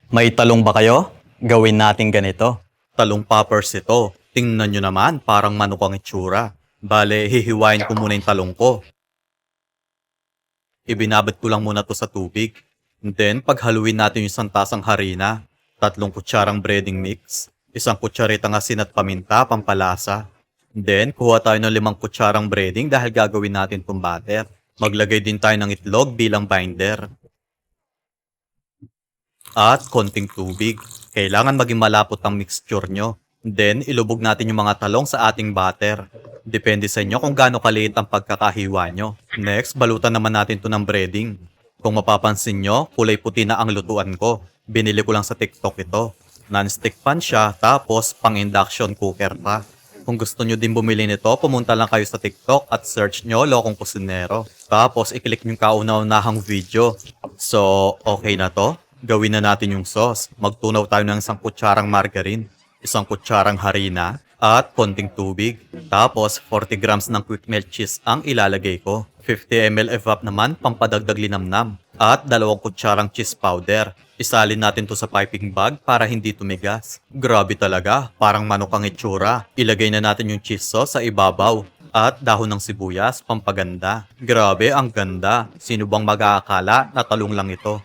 May talong ba kayo? Gawin natin ganito. Talong poppers ito. Tingnan nyo naman, parang manok ang itsura. Bale, hihiwain ko muna yung talong ko. Ibinabad ko lang muna to sa tubig. And then, paghaluin natin yung isang tasang harina, 3 kutsarang breading mix, 1 kutsaritang asin at paminta, pampalasa. And then, kuha tayo ng 5 kutsarang breading dahil gagawin natin itong batter. Maglagay din tayo ng itlog bilang binder. At konting tubig. Kailangan maging malapot ang mixture nyo. Then, ilubog natin yung mga talong sa ating batter. Depende sa inyo kung gaano kaliit ang pagkakahiwa nyo. Next, balutan naman natin to ng breading. Kung mapapansin nyo, kulay puti na ang lutuan ko. Binili ko lang sa TikTok ito. Non-stick pan siya, tapos pang-induction cooker pa. Kung gusto nyo din bumili nito, pumunta lang kayo sa TikTok at search nyo Lokong Kusinero. Tapos, i-click yung kauna-unahang video. So, okay na to? Gawin na natin yung sauce. Magtunaw tayo ng 1 kutsarang margarine, 1 kutsarang harina, at konting tubig. Tapos, 40 grams ng quick melt cheese ang ilalagay ko. 50 ml evap naman, pampadagdag linamnam. At 2 kutsarang cheese powder. Isalin natin to sa piping bag para hindi tumigas. Grabe talaga, parang manok ang itsura. Ilagay na natin yung cheese sauce sa ibabaw. At dahon ng sibuyas, pampaganda. Grabe, ang ganda. Sino bang mag-aakala na talong lang ito?